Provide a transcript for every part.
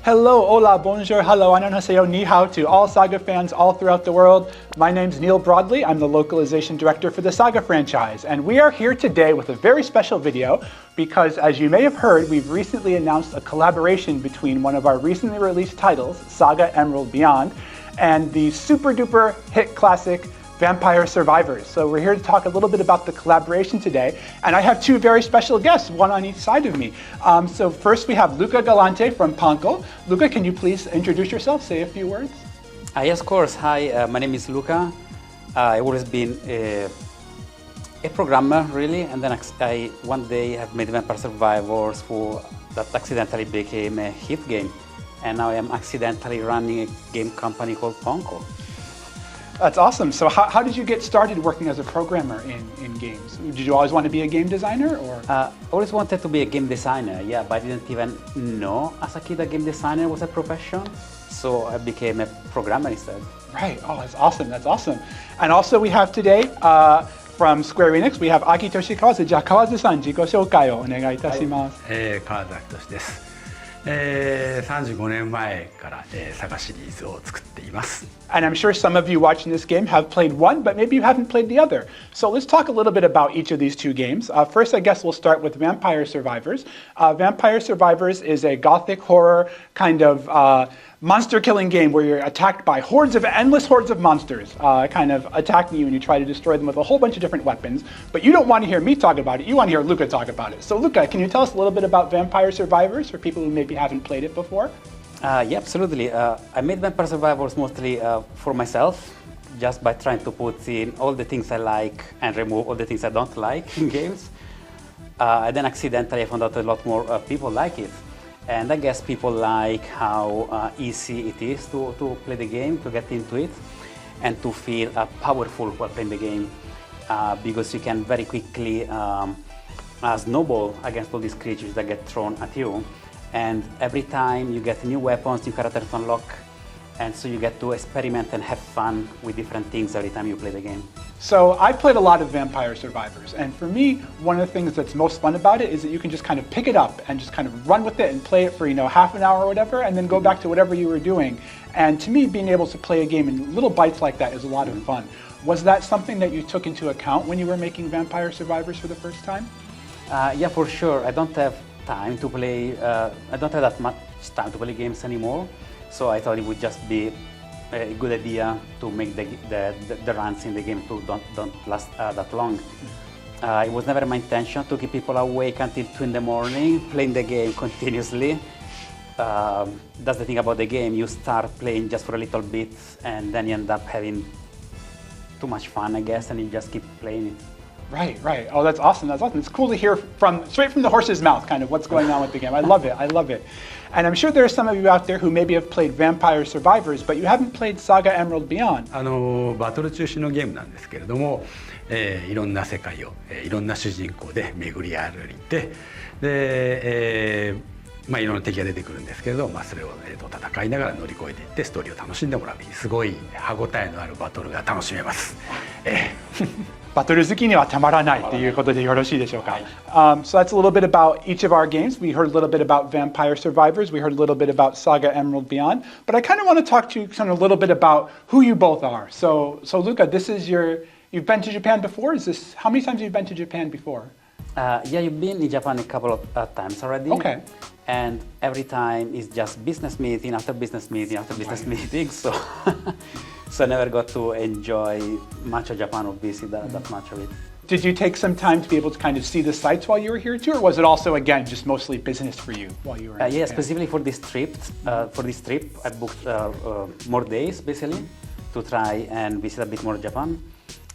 Hello, hola, bonjour, hello, annyeonghaseyo, ni hao to all SaGa fans all throughout the world. My name's Neil Broadley. I'm the Localization Director for the SaGa franchise, and we are here today with a very special video because, as you may have heard, we've recently announced a collaboration between one of our recently released titles, SaGa Emerald Beyond, and the super-duper hit classic Vampire Survivors. So we're here to talk a little bit about the collaboration today, and I have two very special guests, one on each side of me. So first we have Luca Galante from Poncle. Luca, can you please introduce yourself, say a few words? Yes, of course. Hi, my name is Luca. I've always been a programmer, really, and then one day have made Vampire Survivors that accidentally became a hit game, and now I am accidentally running a game company called Poncle. That's awesome. So how did you get started working as a programmer in games? Did you always want to be a game designer, or? I always wanted to be a game designer, yeah, but I didn't even know as a kid that game designer was a profession. So I became a programmer instead. Right. Oh, that's awesome. That's awesome. And also we have today from Square Enix, we have Akitoshi Kawazu. じゃあKawazu-san、自己紹介をお願いいたします。川崎俊です。35年前から、SaGaシリーズを作っています。And I'm sure some of you watching this game have played one, but maybe you haven't played the other. So let's talk a little bit about each of these two games. First, I guess we'll start with Vampire Survivors. Vampire Survivors is a gothic horror kind of monster killing game where you're attacked by endless hordes of monsters kind of attacking you, and you try to destroy them with a whole bunch of different weapons. But you don't want to hear me talk about it, you want to hear Luca talk about it. So Luca, can you tell us a little bit about Vampire Survivors for people who maybe haven't played it before? Yeah, absolutely. I made Vampire Survivors mostly for myself, just by trying to put in all the things I like and remove all the things I don't like in games. And then accidentally I found out a lot more people like it. And I guess people like how easy it is to play the game, to get into it, and to feel powerful while playing the game, because you can very quickly snowball against all these creatures that get thrown at you. And every time you get new weapons, new characters to unlock, and so you get to experiment and have fun with different things every time you play the game. So I played a lot of Vampire Survivors, and for me, one of the things that's most fun about it is that you can just kind of pick it up and just kind of run with it and play it for, half an hour or whatever, and then go back to whatever you were doing. And to me, being able to play a game in little bites like that is a lot of fun. Was that something that you took into account when you were making Vampire Survivors for the first time? Yeah, for sure. I don't have time to play, I don't have that much time to play games anymore, so I thought it would just be a good idea to make the runs in the game don't last that long. It was never my intention to keep people awake until 2 in the morning playing the game continuously. That's the thing about the game, you start playing just for a little bit and then you end up having too much fun, I guess, and you just keep playing it. Right, right. Oh, that's awesome. That's awesome. It's cool to hear straight from the horse's mouth, kind of what's going on with the game. I love it. I love it. And I'm sure there are some of you out there who maybe have played Vampire Survivors, but you haven't played SaGa Emerald Beyond. バトル中心のゲームなんですけれども、いろんな世界を、いろんな主人公で巡り歩いて、で、いろんな敵が出てくるんですけれど、それを、戦いながら乗り越えていってストーリーを楽しんでもらう、すごい歯ごたえのあるバトルが楽しめます。バトル好きにはたまらないということでよろしいでしょうか。So that's a little bit about each of our games. We heard a little bit about Vampire Survivors. We heard a little bit about SaGa Emerald Beyond. But I kind of want to talk to you kind of a little bit about who you both are. So Luca, you've been to Japan before? How many times have you been to Japan before? Yeah, you've been in Japan a couple of times already. Okay. And every time is just business meeting after business meeting after business meeting. So I never got to enjoy much of Japan or visit that much of it. Did you take some time to be able to kind of see the sites while you were here too, or was it also, again, just mostly business for you while you were in Yeah, Japan? specifically for this trip, I booked more days, basically, to try and visit a bit more Japan.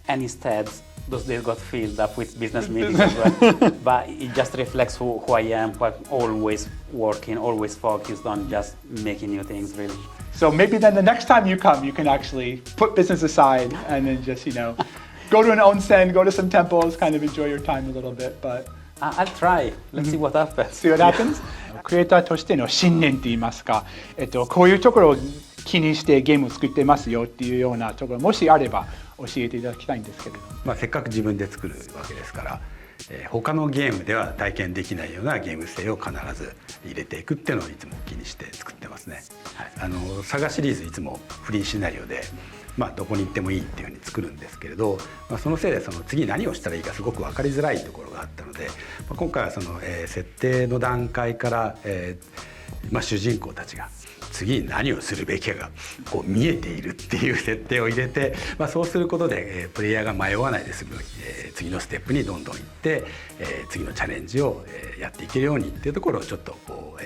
And instead, those days got filled up with business meetings as well. But it just reflects who I am, but always working, always focused on just making new things, really. So maybe then the next time you come, you can actually put business aside and then just, go to an onsen, go to some temples, kind of enjoy your time a little bit. But I'll try. Let's see what happens. See what happens? クリエイターとしての信念といいますか、こういうところを気にしてゲームを作ってますよっていうようなところもしあれば教えていただきたいんですけれど。せっかく自分で作るわけですから、他のゲームでは体験できないようなゲーム性を必ず入れていくっていうのをいつも気にして作ってますね。ね。はい、SaGaシリーズいつもフリーシナリオで、どこに行ってもいいっていうふうに作るんですけれど、そのせいで次何をしたらいいかすごく分かりづらいところがあったので、今回は設定の段階から、主人公たちが次に何をするべきかがこう見えているっていう設定を入れて、そうすることで、プレイヤーが迷わないで済む、次のステップにどんどん行って、次のチャレンジを、やっていけるようにっていうところをちょっとこう、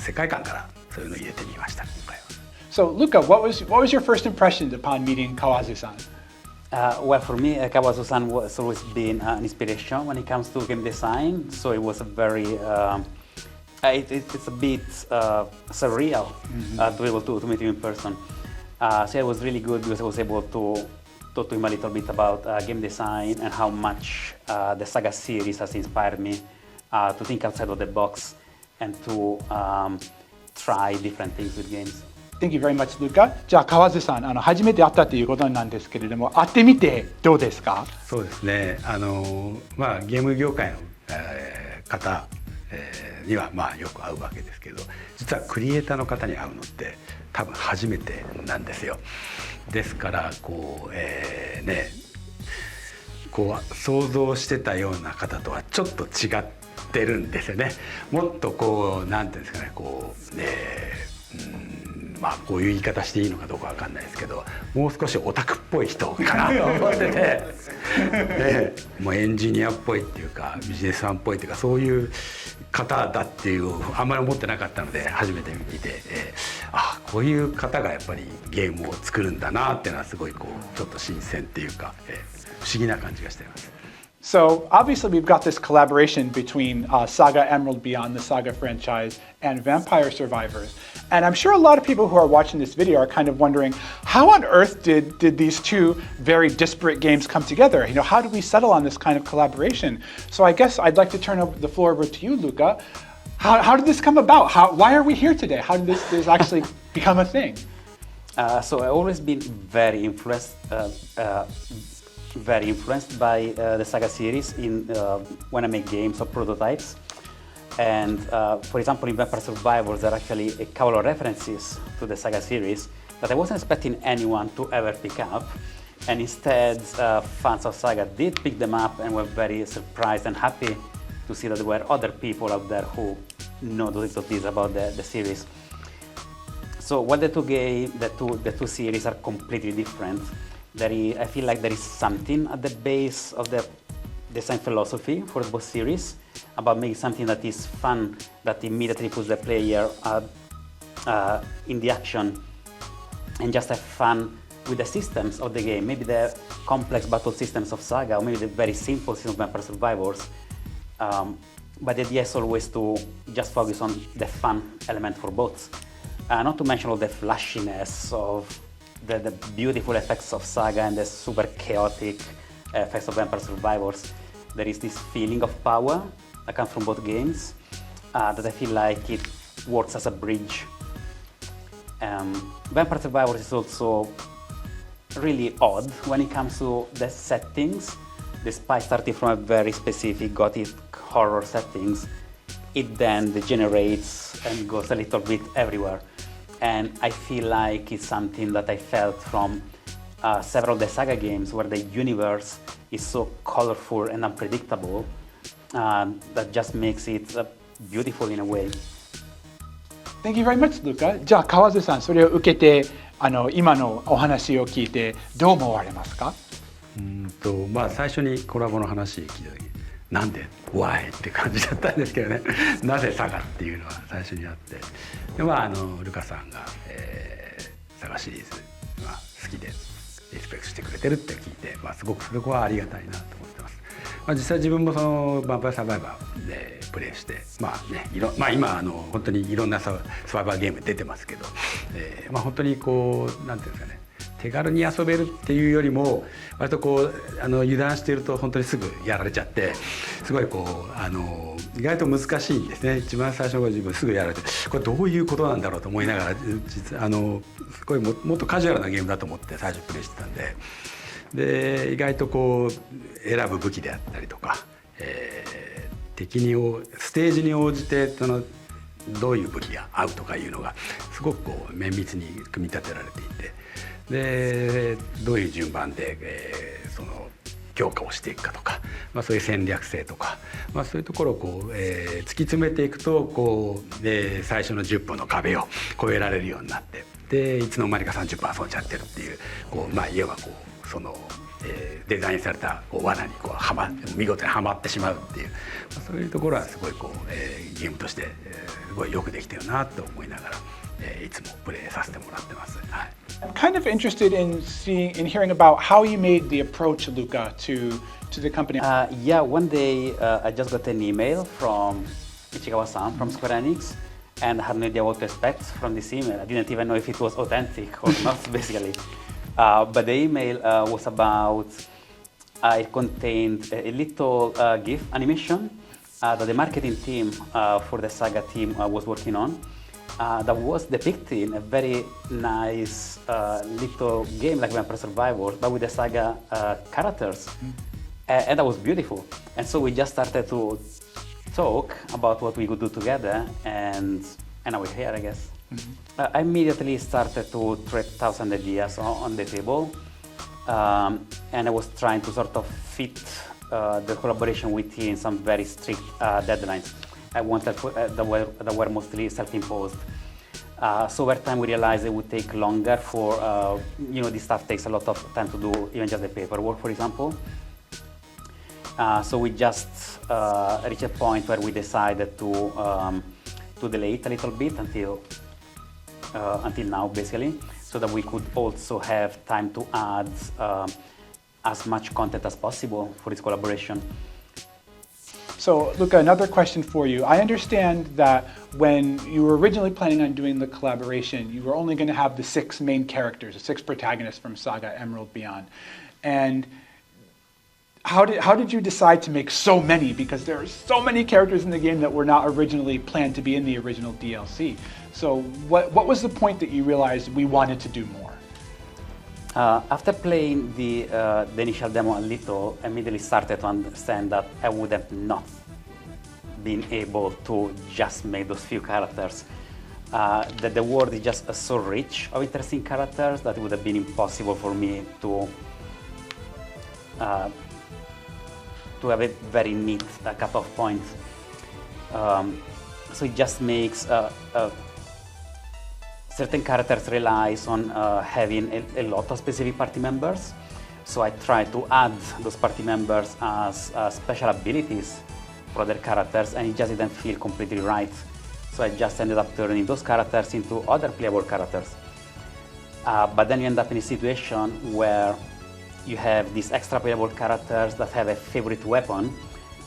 世界観からそういうのを入れてみました今回は。So Luca, what was your first impression upon meeting Kawazu-san? Well, for me, Kawazu-san has always been an inspiration when it comes to game design. So it was a very, it's a bit surreal to be able to meet him in person. So it was really good because I was able to talk to him a little bit about game design and how much the SaGa series has inspired me to think outside of the box and to try different things with games. Thank you very much, Luca. じゃあ川津さん、初めて会ったということなんですけれども、会ってみてどうですか？そうですね。ゲーム業界の、方、にはよく会うわけですけど、実はクリエイターの方に会うのって多分初めてなんですよ。ですからこう想像してたような方とはちょっと違ってるんですよね。もっとこうなんていうんですかね、こういう言い方していいのかどうかわかんないですけど、もう少しオタクっぽい人かなと思っててもうエンジニアっぽいっていうかビジネスマンっぽいっていうか、そういう方だっていうあんまり思ってなかったので、初めて見て、こういう方がやっぱりゲームを作るんだなっていうのはすごいこうちょっと新鮮っていうか、不思議な感じがしています。So obviously we've got this collaboration between SaGa Emerald Beyond, the SaGa franchise, and Vampire Survivors. And I'm sure a lot of people who are watching this video are kind of wondering, how on earth did these two very disparate games come together? You know, how did we settle on this kind of collaboration? So I guess I'd like to turn the floor over to you, Luca. How did this come about? Why are we here today? How did this actually become a thing? So I've always been very influenced by the SaGa series when I make games or prototypes. And for example, in Vampire Survivors, there are actually a couple of references to the SaGa series that I wasn't expecting anyone to ever pick up. And instead, fans of SaGa did pick them up and were very surprised and happy to see that there were other people out there who know those little things about the series. So while the two series are completely different, I feel like there is something at the base of the design philosophy for both series about making something that is fun, that immediately puts the player in the action and just have fun with the systems of the game. Maybe the complex battle systems of SaGa, or maybe the very simple system of Vampire Survivors. But the idea is always to just focus on the fun element for both. Not to mention all the flashiness of the beautiful effects of SaGa and the super chaotic effects of Vampire Survivors. There is this feeling of power that comes from both games that I feel like it works as a bridge. Vampire Survivors is also really odd when it comes to the settings. Despite starting from a very specific gothic horror settings, it then degenerates and goes a little bit everywhere. And I feel like it's something that I felt from several of the SaGa games, where the universe is so colorful and unpredictable that just makes it beautiful in a way. Thank you very much, Luca. じゃあ川津さん、それを受けて今のお話を聞いてどう思われますか？最初にコラボの話聞いた時、なんで Why って感じだったんですけどね。なぜSaGaっていうのは最初にあって、でルカさんが、SaGaシリーズが好きでリスペクトしてくれてるって聞いて、すごくそこはありがたいなと思ってます。実際自分もそのヴァンパイアサバイバーでプレイして、今本当にいろんなサバイバーゲーム出てますけど、本当にこうなんていうんですかね、手軽に遊べるっていうよりも割とこう油断していると本当にすぐやられちゃって、すごいこう意外と難しいんですね。一番最初の自分すぐやられて、これどういうことなんだろうと思いながら、実すごいもっとカジュアルなゲームだと思って最初プレイしてたんで、意外とこう選ぶ武器であったりとか、敵にステージに応じてどういう武器が合うとかいうのがすごくこう綿密に組み立てられていて、でどういう順番で、その強化をしていくかとか、そういう戦略性とか、そういうところをこう、突き詰めていくとこう、最初の10分の壁を越えられるようになって、でいつの間にか30分遊んじゃってるっていう、こういわばこうその、デザインされたこう罠にこう見事にはまってしまうっていう、そういうところはすごいこう、ゲームとして、すごいよくできてるなと思いながら、いつもプレイさせてもらってます。はい。I'm kind of interested in hearing about how you made the approach, Luca, to the company. Yeah, one day I just got an email from Ichigawa-san from Square Enix, and I had no idea what to expect from this email. I didn't even know if it was authentic or not, basically. But the email was about, it contained a little GIF animation that the marketing team for the SaGa team was working on. That was depicting a very nice little game like Vampire Survivors, but with the SaGa characters. And that was beautiful. And so we just started to talk about what we could do together, and now we're here, I guess. I immediately started to throw 1,000 ideas on the table, and I was trying to sort of fit the collaboration within some very strict deadlines. I wanted that were mostly self-imposed. So over time we realized it would take longer for, this stuff takes a lot of time to do, even just the paperwork, for example. So we just reached a point where we decided to delay it a little bit until now, basically, so that we could also have time to add as much content as possible for this collaboration. So, Luca, another question for you. I understand that when you were originally planning on doing the collaboration, you were only going to have the 6 main characters, the 6 protagonists from SaGa Emerald Beyond. And how did you decide to make so many? Because there are so many characters in the game that were not originally planned to be in the original DLC. So what was the point that you realized we wanted to do more? After playing the initial demo a little, I immediately started to understand that I would have not been able to just make those few characters. That the world is just so rich of interesting characters that it would have been impossible for me to have a very neat cut-off point. So it just makes certain characters relies on having a lot of specific party members. So I try to add those party members as special abilities for other characters, and it just didn't feel completely right. So I just ended up turning those characters into other playable characters. But then you end up in a situation where you have these extra playable characters that have a favorite weapon.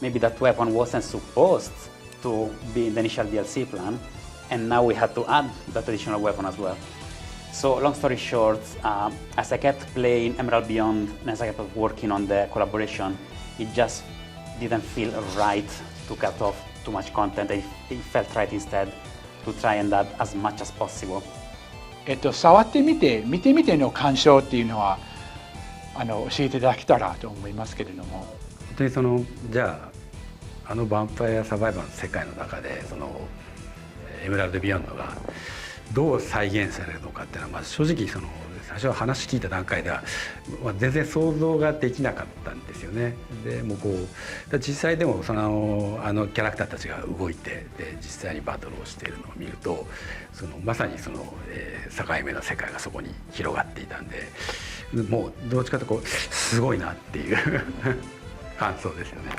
Maybe that weapon wasn't supposed to be in the initial DLC plan, and now we had to add that additional weapon as well. So long story short, as I kept playing Emerald Beyond and as I kept working on the collaboration, it just didn't feel right to cut off too much content. It felt right instead to try and add as much as possible. 触ってみての感想っていうのは教えていただけたらと思いますけれども。本当にじゃあヴァンパイアサバイバーの世界の中でエメラルド・ビヨンドがどう再現されるのかっていうのは、正直最初は話聞いた段階では、全然想像ができなかったんですよね。でも実際でもキャラクターたちが動いてで実際にバトルをしているのを見るとまさに境目の世界がそこに広がっていたんで、もうどっちかというとすごいなっていう感想ですよね。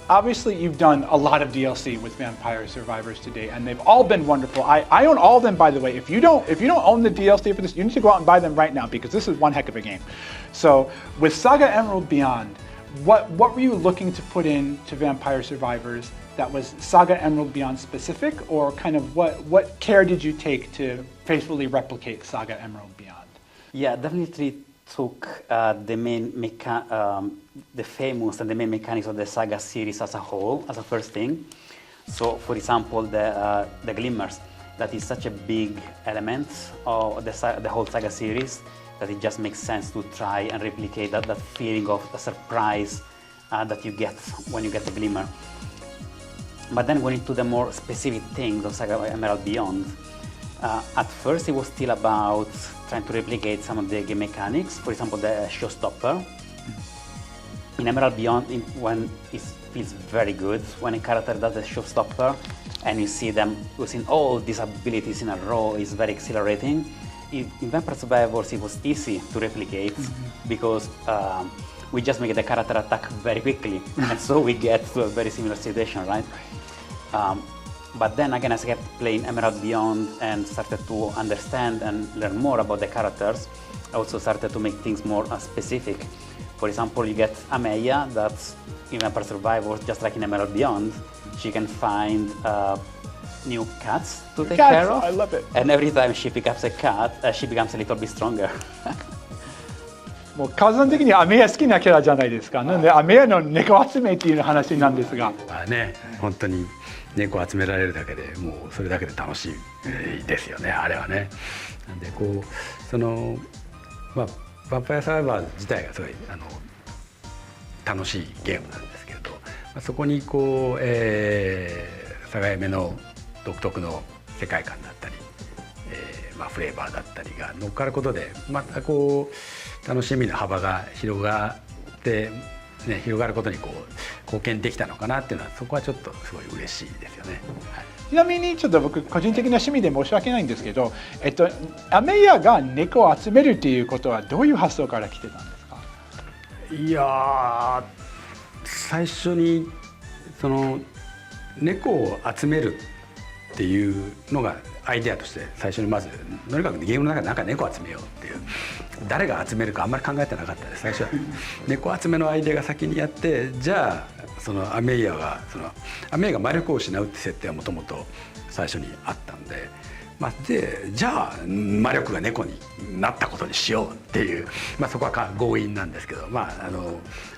Obviously, you've done a lot of DLC with Vampire Survivors today, and they've all been wonderful. I own all of them, by the way. If you don't own the DLC for this, you need to go out and buy them right now because this is one heck of a game. So, with SaGa Emerald Beyond, what were you looking to put into Vampire Survivors that was SaGa Emerald Beyond specific, or kind of what care did you take to faithfully replicate SaGa Emerald Beyond? Yeah, definitely took the famous and the main mechanics of the SaGa series as a whole, as a first thing. So, for example, the glimmers, that is such a big element of the whole SaGa series that it just makes sense to try and replicate that feeling of the surprise that you get when you get the glimmer. But then going into the more specific things of SaGa Emerald Beyond, at first it was still about trying to replicate some of the game mechanics, for example the showstopper. In Emerald Beyond, when it feels very good when a character does a showstopper and you see them using all these abilities in a row, is very exhilarating. In Vampire Survivors it was easy to replicate because we just make the character attack very quickly and so we get to a very similar situation, right? But then again, as I kept playing Emerald Beyond and started to understand and learn more about the characters, I also started to make things more specific. For example, you get Ameya that in Vampire Survivors, just like in Emerald Beyond, she can find new cats to take care of. I love it. And every time she picks up a cat, she becomes a little bit stronger. もうカズさん的にはアメヤ好きなキャラじゃないですか。なのでアメヤの猫集めっていう話なんですが。ね、本当に猫集められるだけでもうそれだけで楽しいですよね、あれはね。なんでこうそのまあヴァンパイアサバイバー自体がすごい楽しいゲームなんですけれど、そこにこうサガエメの独特の世界観だったり、フレーバーだったりが乗っかることでまたこう楽しみの幅が広がって、ね、広がることにこう貢献できたのかなっていうのは、そこはちょっとすごい嬉しいですよね。はい、ちなみにちょっと僕個人的な趣味で申し訳ないんですけど、アメヤが猫を集めるっていうことはどういう発想から来てたんですか？いや最初にその猫を集めるっていうのがアイデアとして最初にまずとにかくゲームの中でなんか猫を集めようっていう、誰が集めるかあんまり考えてなかったです。最初は猫集めのアイデアが先にやって、じゃあそのアメヤが魔力を失うって設定はもともと最初にあったんで、じゃあ魔力が猫になったことにしようっていう、そこは強引なんですけど、魔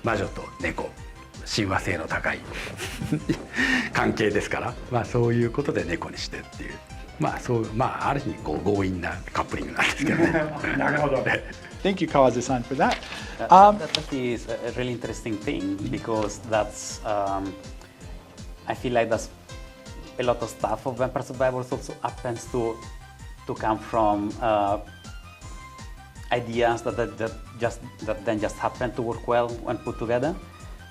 女と猫親和性の高い関係ですから、そういうことで猫にしてっていう、ある意味強引なカップリングなんですけどね。なるほど。Thank you, Kawazu-san, for that. That is a really interesting thing because that's I feel like that's a lot of stuff of Vampire Survivors also happens to come from ideas that then just happen to work well when put together.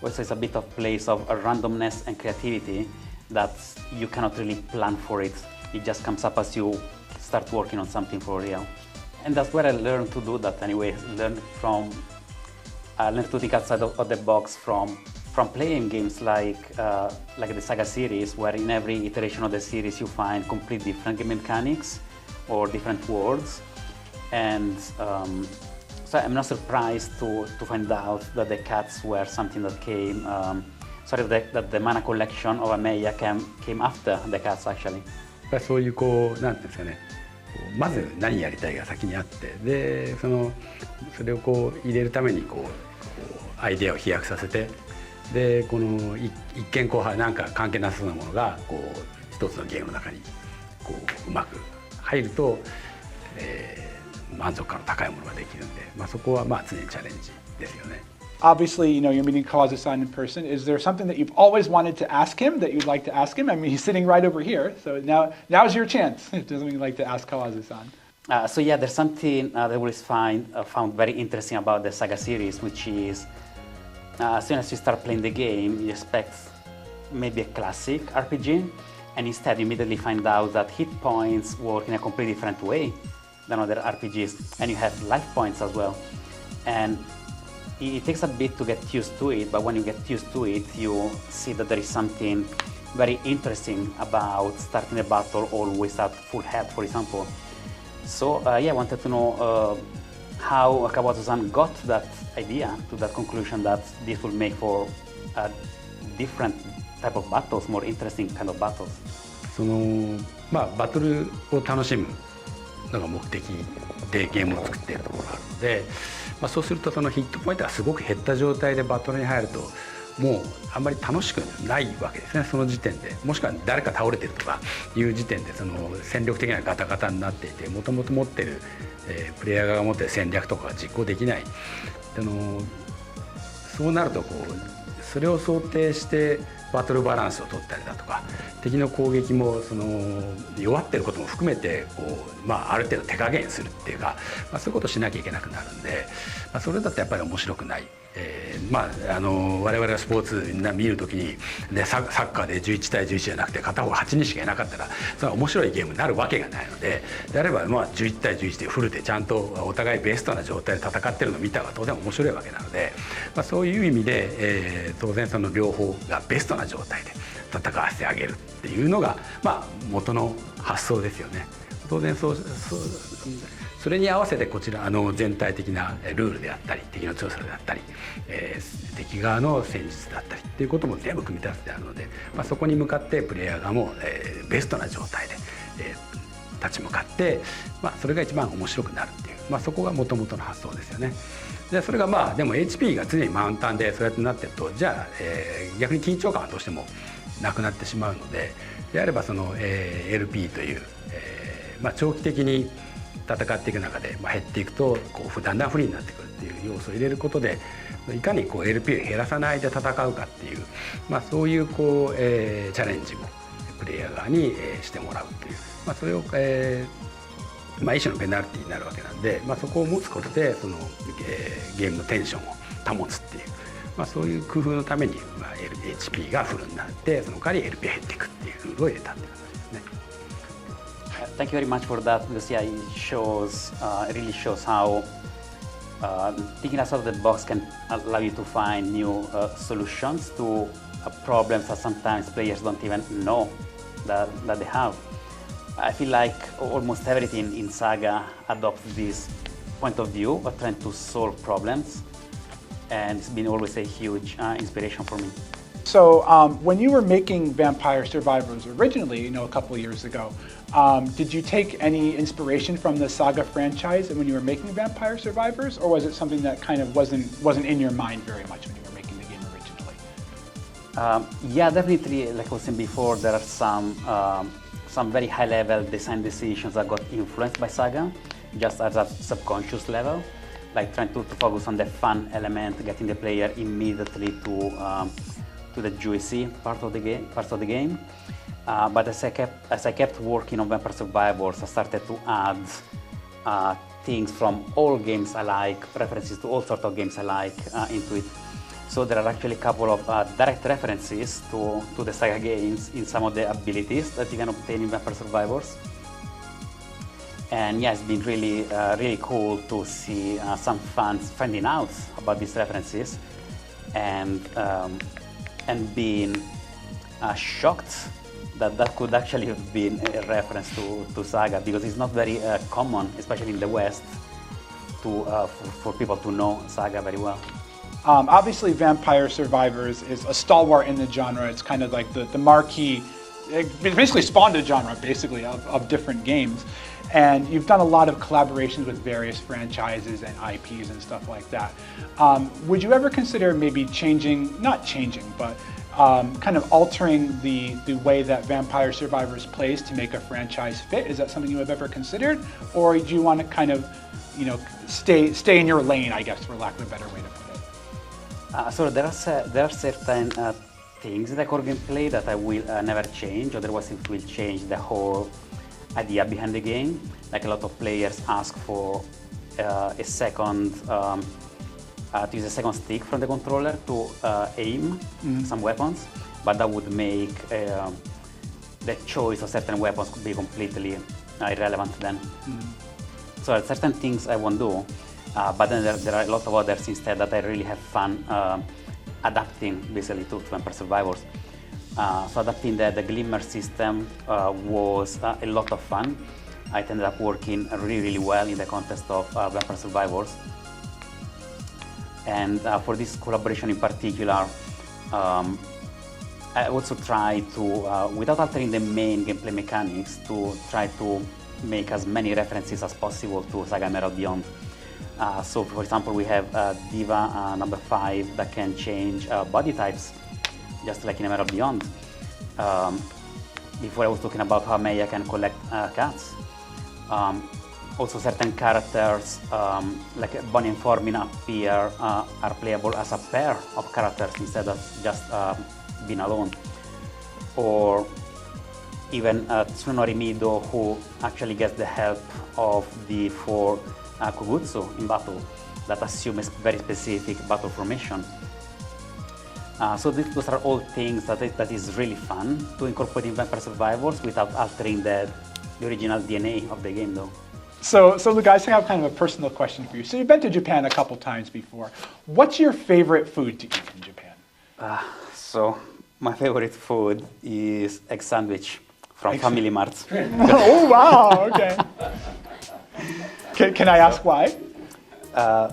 Also, it's a bit of place of randomness and creativity that you cannot really plan for it. It just comes up as you start working on something for real. And that's where I learned to do that anyway. Learn to think outside of the box from playing games like the SaGa series, where in every iteration of the series you find completely different game mechanics or different worlds. And so I'm not surprised to find out that the cats were something that came, that the mana collection of Ameya came after the cats actually. そういうなんていうんですかね、まず何やりたいが先にあって、でそれを入れるためにアイデアを飛躍させて、でこの一見なんか関係なさそうなものが一つのゲームの中にうまく入ると、満足感の高いものができるんで、そこは常にチャレンジですよね。Obviously, you're meeting Kawazu-san in person. Is there something that you've always wanted to ask him that you'd like to ask him? I mean, he's sitting right over here, so now's your chance. If there's something you'd like to ask Kawazu-san. So yeah, there's something that I always found very interesting about the SaGa series, which is as soon as you start playing the game, you expect maybe a classic RPG, and instead you immediately find out that hit points work in a completely different way than other RPGs, and you have life points as well. And it takes a bit to get used to it, but when you get used to it, you see that there is something very interesting about starting a battle always at full health, for example. So yeah, I wanted to know how Kawazu-san got that idea to that conclusion that this will make for different type of battles, more interesting kind of battles. バトルを楽しむのが目的でゲームを作っているところがあるので、そうするとそのヒットポイントがすごく減った状態でバトルに入るともうあんまり楽しくないわけですね、その時点で。もしくは誰か倒れてるとかいう時点でその戦力的にはガタガタになっていて、もともと持ってる、プレイヤーが持ってる戦略とかが実行できない。そうなるとそれを想定してバトルバランスを取ったりだとか、敵の攻撃もその弱ってることも含めてこう、ある程度手加減するっていうか、そういうことをしなきゃいけなくなるんで、それだとやっぱり面白くない。我々がスポーツ見る時に、サッカーで11対11じゃなくて片方が8人しかいなかったらそれは面白いゲームになるわけがないので、であれば11対11でフルでちゃんとお互いベストな状態で戦ってるのを見たら当然面白いわけなので、そういう意味で、当然その両方がベストな状態で戦わせてあげるっていうのが、元の発想ですよね。当然それに合わせてこちら全体的なルールであったり敵の強さであったり、敵側の戦術だったりっていうことも全部組み立ててあるので、そこに向かってプレイヤー側も、ベストな状態で、立ち向かって、それが一番面白くなるっていう、そこが元々の発想ですよね。でそれがでも HP が常に満タンでそうやってなってると、じゃあ、逆に緊張感はどうしてもなくなってしまうので、であればその、LP という、長期的に戦っていく中で、減っていくとだんだん不利になってくるっていう要素を入れることで、いかにLP を減らさないで戦うかっていう、そういうチャレンジもプレイヤー側に、してもらうっていう、それを、一種のペナルティになるわけなんで、そこを持つことでその、ゲームのテンションを保つっていう、そういう工夫のために、HP がフルになって、その代わり LP が減っていくっていうルールを入れたっていう形ですね。Thank you very much for that, because it really shows how thinking outside of the box can allow you to find new solutions to problems that sometimes players don't even know that they have. I feel like almost everything in SaGa adopts this point of view of trying to solve problems, and it's been always a huge inspiration for me. So when you were making Vampire Survivors originally, a couple of years ago, did you take any inspiration from the SaGa franchise when you were making Vampire Survivors, or was it something that kind of wasn't in your mind very much when you were making the game originally? Yeah, definitely. Like I was saying before, there are some very high-level design decisions that got influenced by SaGa, just at a subconscious level, like trying to focus on the fun element, getting the player immediately to the juicy part of the game. But as I kept working on Vampire Survivors, I started to add things from all games I like, references to all sorts of games I like into it. So there are actually a couple of direct references to the SaGa games in some of the abilities that you can obtain in Vampire Survivors. And yeah, it's been really cool to see some fans finding out about these references and being shocked that could actually have been a reference to SaGa, because it's not very common, especially in the West, for people to know SaGa very well. Obviously, Vampire Survivors is a stalwart in the genre. It's kind of like the marquee. It basically spawned a genre, basically, of different games. And you've done a lot of collaborations with various franchises and IPs and stuff like that. Would you ever consider maybe not changing, but kind of altering the way that Vampire Survivors plays to make a franchise fit? Is that something you have ever considered? Or do you want to kind of, stay in your lane, I guess, for lack of a better way to put it? So there are certain things in the core gameplay that I will never change, otherwise it will change the whole idea behind the game. Like a lot of players ask for a second, to use a second stick from the controller to aim some weapons, but that would make the choice of certain weapons could be completely irrelevant then. So there are certain things I won't do, but then there are a lot of others instead that I really have fun adapting basically to Vampire Survivors. So adapting the Glimmer system was a lot of fun. It ended up working really well in the context of Vampire Survivors. And for this collaboration in particular, I also try to, without altering the main gameplay mechanics, to try to make as many references as possible to SaGa Emerald Beyond. So for example, we have Diva number 5 that can change body types, just like in Emerald Beyond. Before I was talking about how Maya can collect cats. Also certain characters, like Bonnie and Formin up here, are playable as a pair of characters instead of just being alone. Or even Tsunori Mido, who actually gets the help of the 4 Kugutsu in battle that assume a very specific battle formation. So those are all things that is really fun to incorporate in Vampire Survivors without altering the original DNA of the game, though. So Luca, I have kind of a personal question for you. So you've been to Japan a couple times before. What's your favorite food to eat in Japan? So my favorite food is egg sandwich from Family Mart. Oh, wow, okay. Can I ask why? I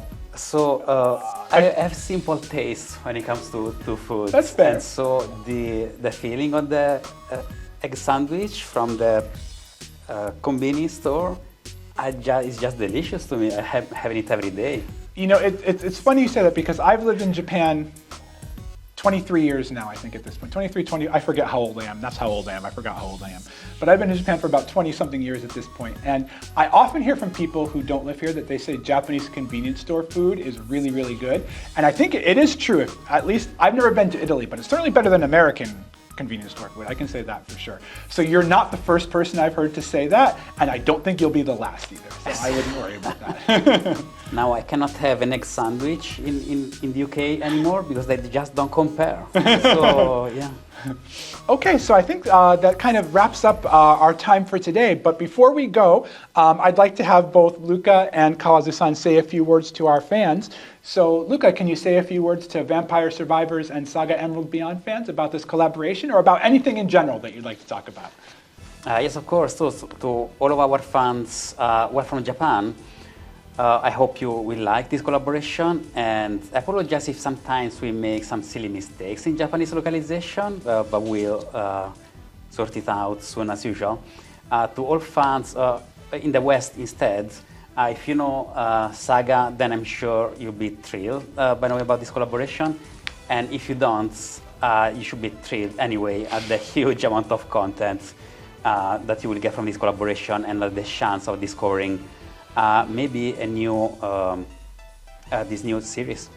have simple taste when it comes to food. That's fair. And so the feeling of the egg sandwich from the convenience store is just delicious to me. I have it every day. You know, it's funny you say that because I've lived in Japan 23 years now, I think at this point. 23, 20, I forget how old I am. That's how old I am. I forgot how old I am. But I've been in Japan for about 20-something years at this point. And I often hear from people who don't live here that they say Japanese convenience store food is really, really good. And I think it is true. At least, I've never been to Italy, but it's certainly better than American convenience store food. I can say that for sure. So you're not the first person I've heard to say that, and I don't think you'll be the last either. So I wouldn't worry about that. Now I cannot have an egg sandwich in the UK anymore because they just don't compare. So yeah. Okay, so I think that kind of wraps up our time for today. But before we go, I'd like to have both Luca and Kawazu-san say a few words to our fans. So Luca, can you say a few words to Vampire Survivors and SaGa Emerald Beyond fans about this collaboration or about anything in general that you'd like to talk about? Yes, of course. So to all of our fans who are from Japan, I hope you will like this collaboration, and I apologize if sometimes we make some silly mistakes in Japanese localization, but we'll sort it out soon as usual. To all fans in the West instead, if you know SaGa, then I'm sure you'll be thrilled by knowing about this collaboration, and if you don't, you should be thrilled anyway at the huge amount of content that you will get from this collaboration and the chance of discovering maybe a new this new series.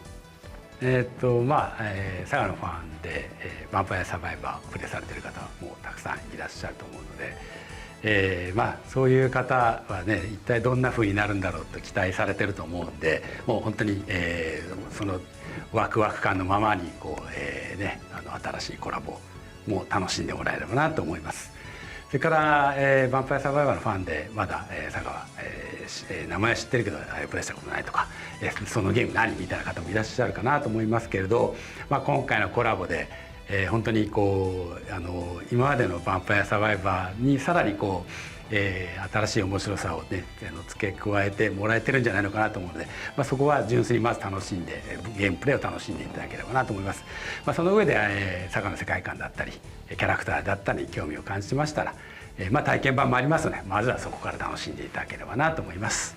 サガのファンで、ヴァンパイアサバイバーをプレイされている方はもうたくさんいらっしゃると思うので、そういう方はね、一体どんな風になるんだろうと期待されてると思うんで、もう本当に、そのワクワク感のままにこう、新しいコラボも楽しんでもらえればなと思います。それから、ヴァンパイアサバイバーのファンでまだ、サガは、名前は知ってるけどプレイしたことないとか、そのゲーム何みたいな方もいらっしゃるかなと思いますけれど、今回のコラボで、本当にこう今までのヴァンパイアサバイバーにさらにこう、新しい面白さをね付け加えてもらえてるんじゃないのかなと思うので、そこは純粋にまず楽しんでゲームプレイを楽しんでいただければなと思います。その上で、サガの世界観だったりキャラクターだったり興味を感じてましたら、体験版もありますので、まずはそこから楽しんでいただければなと思います。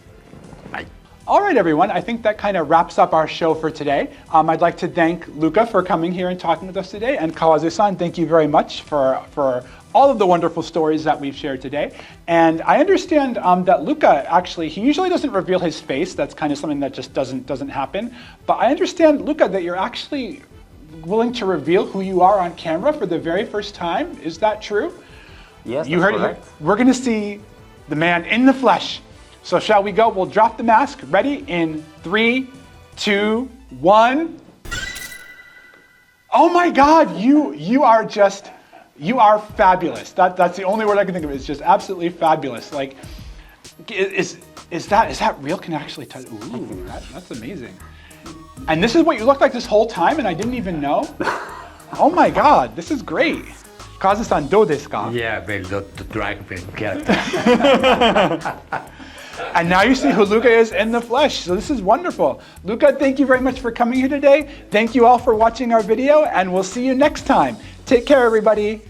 はい。All right, everyone. I think that kind of wraps up our show for today. I'd like to thank Luca for coming here and talking with us today, and Kawazu-san, thank you very much for all of the wonderful stories that we've shared today. And I understand that Luca actually, he usually doesn't reveal his face. That's kind of something that just doesn't happen. But I understand, Luca, that you're actually willing to reveal who you are on camera for the very first time. Is that true? Yes, you heard it. We're going to see the man in the flesh. So shall we go? We'll drop the mask. Ready? In 3, 2, 1. Oh my God! You are fabulous. That's the only word I can think of. It's just absolutely fabulous. Like, is that real? Can I actually touch? Ooh, that's amazing. And this is what you looked like this whole time, and I didn't even know. Oh my God! This is great. Kazu-san, do desu ka? Yeah, very drag character. And now you see who Luca is in the flesh. So this is wonderful. Luca, thank you very much for coming here today. Thank you all for watching our video, and we'll see you next time. Take care, everybody.